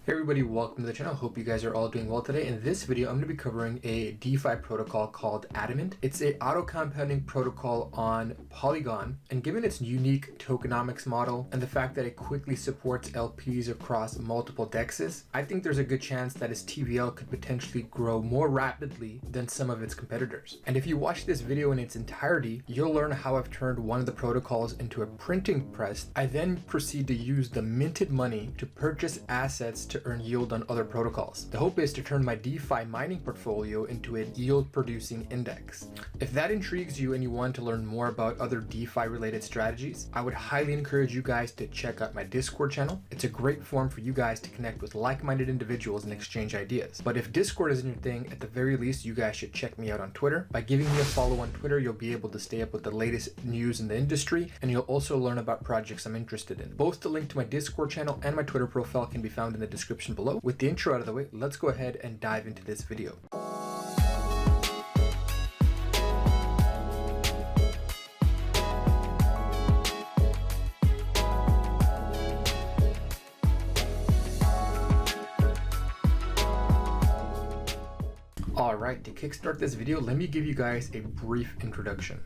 Hey everybody, welcome to the channel. Hope you guys are all doing well today. In this video, I'm going to be covering a DeFi protocol called Adamant. It's a auto-compounding protocol on Polygon, and given its unique tokenomics model and the fact that it quickly supports LPs across multiple dexes, I think there's a good chance that its TVL could potentially grow more rapidly than some of its competitors. And if you watch this video in its entirety, you'll learn how I've turned one of the protocols into a printing press. I then proceed to use the minted money to purchase assets to earn yield on other protocols. The hope is to turn my DeFi mining portfolio into a yield producing index. If that intrigues you and you want to learn more about other DeFi related strategies, I would highly encourage you guys to check out my Discord channel. It's a great forum for you guys to connect with like-minded individuals and exchange ideas. But if Discord isn't your thing, at the very least, you guys should check me out on Twitter. By giving me a follow on Twitter, you'll be able to stay up with the latest news in the industry, and you'll also learn about projects I'm interested in. Both the link to my Discord channel and my Twitter profile can be found in the description below. With the intro out of the way, let's go ahead and dive into this video. Alright, to kickstart this video, let me give you guys a brief introduction.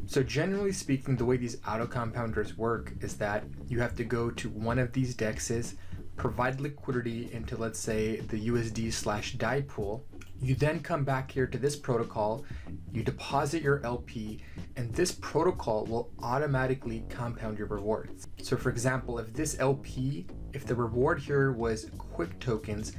So generally speaking, the way these auto compounders work is that you have to go to one of these dexes, provide liquidity into, let's say, the USD/DAI pool. You then come back here to this protocol, you deposit your LP, and this protocol will automatically compound your rewards. So for example, if this LP, if the reward here was quick tokens,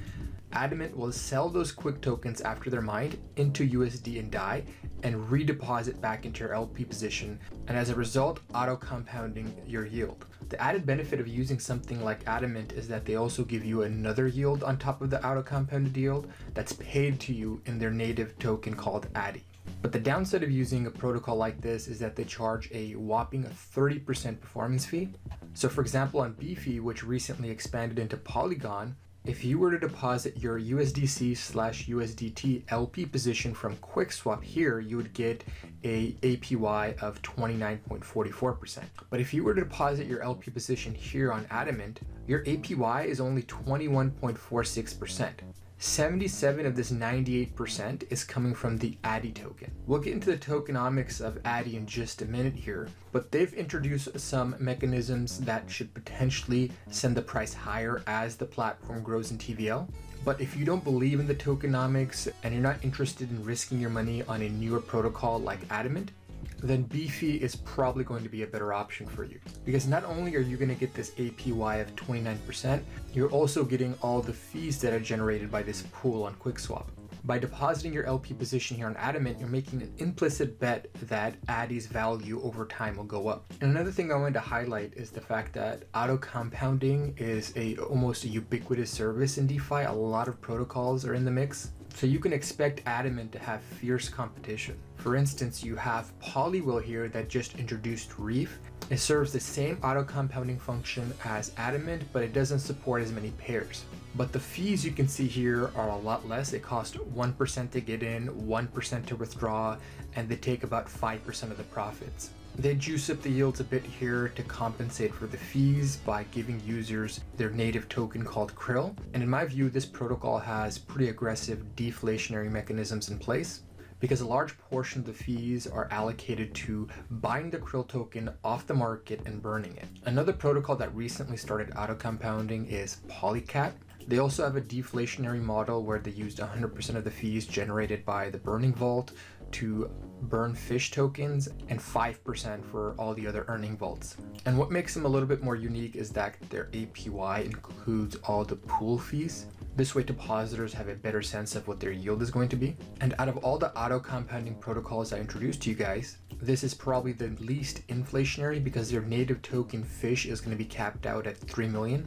Adamant will sell those quick tokens after they're mined into USD and DAI and redeposit back into your LP position, and as a result, auto compounding your yield. The added benefit of using something like Adamant is that they also give you another yield on top of the auto compounded yield that's paid to you in their native token called ADDY. But the downside of using a protocol like this is that they charge a whopping 30% performance fee. So for example, on BlockFi, which recently expanded into Polygon, if you were to deposit your USDC/USDT LP position from QuickSwap here, you would get a APY of 29.44%. But if you were to deposit your LP position here on Adamant, your APY is only 21.46%. 77 of this 98% is coming from the ADDY token. We'll get into the tokenomics of ADDY in just a minute here, but they've introduced some mechanisms that should potentially send the price higher as the platform grows in TVL. But if you don't believe in the tokenomics and you're not interested in risking your money on a newer protocol like Adamant, then BlockFi is probably going to be a better option for you. Because not only are you going to get this APY of 29%, you're also getting all the fees that are generated by this pool on QuickSwap. By depositing your LP position here on Adamant, you're making an implicit bet that ADDY's value over time will go up. And another thing I wanted to highlight is the fact that auto compounding is almost a ubiquitous service in DeFi. A lot of protocols are in the mix. So you can expect Adamant to have fierce competition. For instance, you have Polywhale here that just introduced Reef. It serves the same auto compounding function as Adamant, but it doesn't support as many pairs. But the fees you can see here are a lot less. It costs 1% to get in, 1% to withdraw, and they take about 5% of the profits. They juice up the yields a bit here to compensate for the fees by giving users their native token called Krill. And in my view, this protocol has pretty aggressive deflationary mechanisms in place, because a large portion of the fees are allocated to buying the Krill token off the market and burning it. Another protocol that recently started auto compounding is Polycat. They also have a deflationary model where they used 100% of the fees generated by the burning vault to burn fish tokens and 5% for all the other earning vaults. And what makes them a little bit more unique is that their APY includes all the pool fees. This way depositors have a better sense of what their yield is going to be. And out of all the auto compounding protocols I introduced to you guys, this is probably the least inflationary because their native token fish is going to be capped out at 3 million.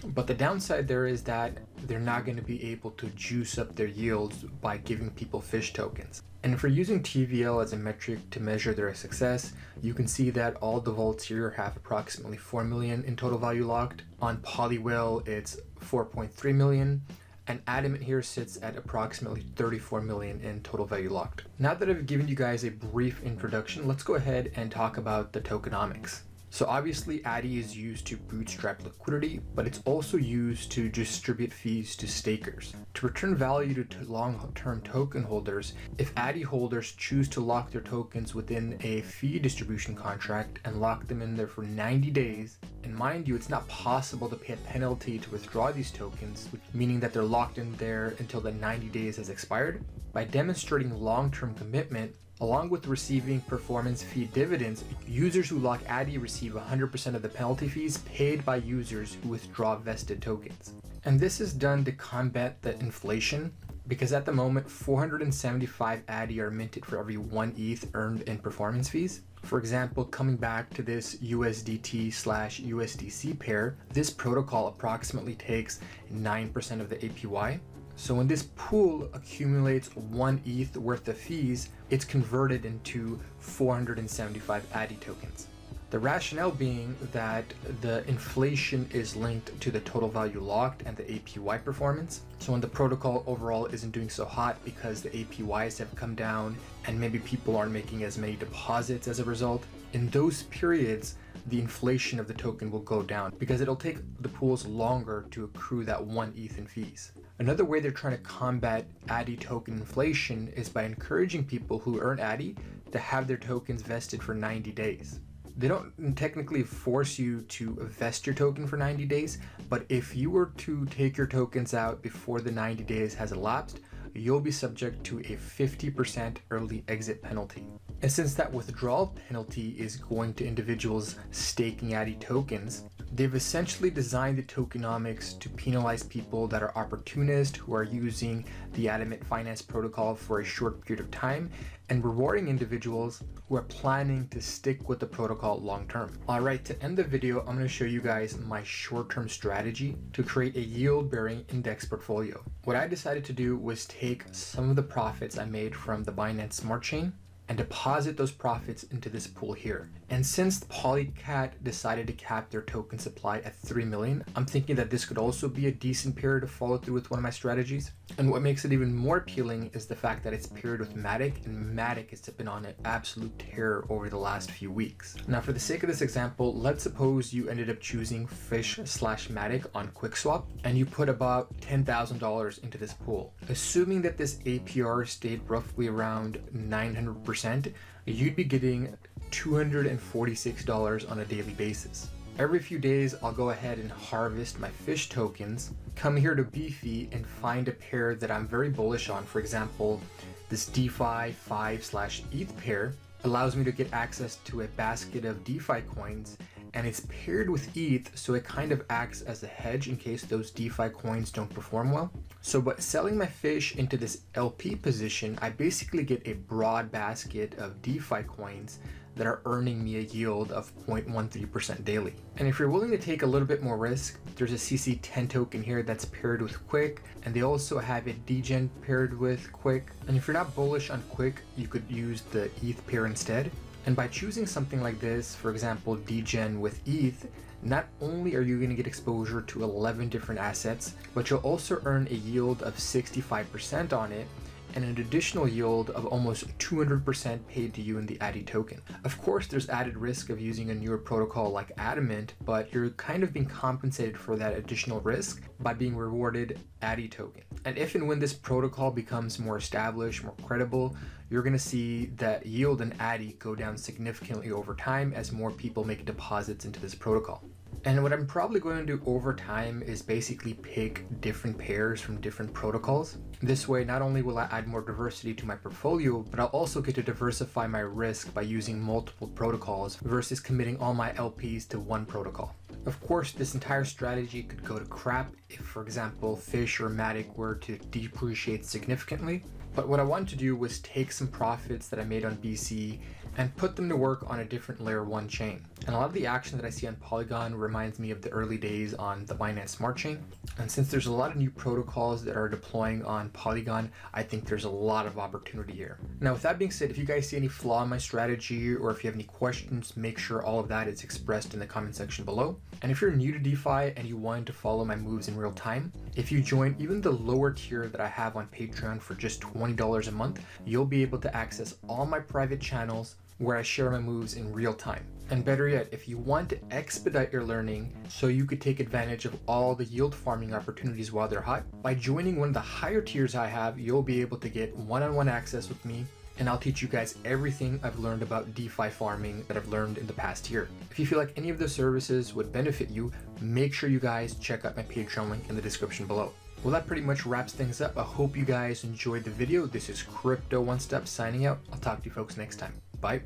But the downside there is that they're not going to be able to juice up their yields by giving people fish tokens. And if we're using TVL as a metric to measure their success, you can see that all the vaults here have approximately 4 million in total value locked. On Polywhale, it's 4.3 million. And Adamant here sits at approximately 34 million in total value locked. Now that I've given you guys a brief introduction, let's go ahead and talk about the tokenomics. So obviously ADDY is used to bootstrap liquidity, but it's also used to distribute fees to stakers. To return value to long-term token holders, if ADDY holders choose to lock their tokens within a fee distribution contract and lock them in there for 90 days, and mind you, it's not possible to pay a penalty to withdraw these tokens, meaning that they're locked in there until the 90 days has expired. By demonstrating long-term commitment, along with receiving performance fee dividends, users who lock ADDY receive 100% of the penalty fees paid by users who withdraw vested tokens. And this is done to combat the inflation, because at the moment 475 ADDY are minted for every 1 ETH earned in performance fees. For example, coming back to this USDT/USDC pair, this protocol approximately takes 9% of the APY. So when this pool accumulates 1 ETH worth of fees, it's converted into 475 ADDY tokens. The rationale being that the inflation is linked to the total value locked and the APY performance. So when the protocol overall isn't doing so hot because the APYs have come down and maybe people aren't making as many deposits as a result, in those periods, the inflation of the token will go down because it'll take the pools longer to accrue that 1 ETH in fees. Another way they're trying to combat ADDY token inflation is by encouraging people who earn ADDY to have their tokens vested for 90 days. They don't technically force you to vest your token for 90 days, but if you were to take your tokens out before the 90 days has elapsed, you'll be subject to a 50% early exit penalty. And since that withdrawal penalty is going to individuals staking ADDY tokens, they've essentially designed the tokenomics to penalize people that are opportunists who are using the Adamant finance protocol for a short period of time, and rewarding individuals who are planning to stick with the protocol long term. Alright, to end the video, I'm going to show you guys my short-term strategy to create a yield-bearing index portfolio. What I decided to do was take some of the profits I made from the Binance Smart Chain and deposit those profits into this pool here. And since Polycat decided to cap their token supply at 3 million, I'm thinking that this could also be a decent pair to follow through with one of my strategies. And what makes it even more appealing is the fact that it's paired with MATIC, and MATIC has been on an absolute tear over the last few weeks. Now, for the sake of this example, let's suppose you ended up choosing Fish/MATIC on QuickSwap, and you put about $10,000 into this pool. Assuming that this APR stayed roughly around 900%, you'd be getting $246 on a daily basis. Every few days, I'll go ahead and harvest my fish tokens, come here to Beefy and find a pair that I'm very bullish on. For example, this DeFi 5/ETH pair allows me to get access to a basket of DeFi coins, and it's paired with ETH, so it kind of acts as a hedge in case those DeFi coins don't perform well. So by selling my fish into this LP position, I basically get a broad basket of DeFi coins that are earning me a yield of 0.13% daily. And if you're willing to take a little bit more risk, there's a CC10 token here that's paired with Quick, and they also have a degen paired with Quick. And if you're not bullish on Quick, you could use the ETH pair instead. And by choosing something like this, for example, degen with ETH, not only are you going to get exposure to 11 different assets, but you'll also earn a yield of 65% on it, and an additional yield of almost 200% paid to you in the ADDY token. Of course, there's added risk of using a newer protocol like Adamant, but you're kind of being compensated for that additional risk by being rewarded ADDY token. And if and when this protocol becomes more established, more credible, you're going to see that yield in ADDY go down significantly over time as more people make deposits into this protocol. And what I'm probably going to do over time is basically pick different pairs from different protocols. This way, not only will I add more diversity to my portfolio, but I'll also get to diversify my risk by using multiple protocols versus committing all my LPs to one protocol. Of course, this entire strategy could go to crap if, for example, Fish or MATIC were to depreciate significantly. But what I wanted to do was take some profits that I made on BC and put them to work on a different layer 1 chain. And a lot of the action that I see on Polygon reminds me of the early days on the Binance Smart Chain. And since there's a lot of new protocols that are deploying on Polygon, I think there's a lot of opportunity here. Now, with that being said, if you guys see any flaw in my strategy or if you have any questions, make sure all of that is expressed in the comment section below. And if you're new to DeFi and you want to follow my moves in real time, if you join even the lower tier that I have on Patreon for just $20 a month, you'll be able to access all my private channels where I share my moves in real time. And better yet, if you want to expedite your learning so you could take advantage of all the yield farming opportunities while they're hot, by joining one of the higher tiers I have, you'll be able to get one-on-one access with me, and I'll teach you guys everything I've learned about DeFi farming that I've learned in the past year. If you feel like any of those services would benefit you, make sure you guys check out my Patreon link in the description below. Well, that pretty much wraps things up. I hope you guys enjoyed the video. This is CryptoOneStop signing out. I'll talk to you folks next time. Bye.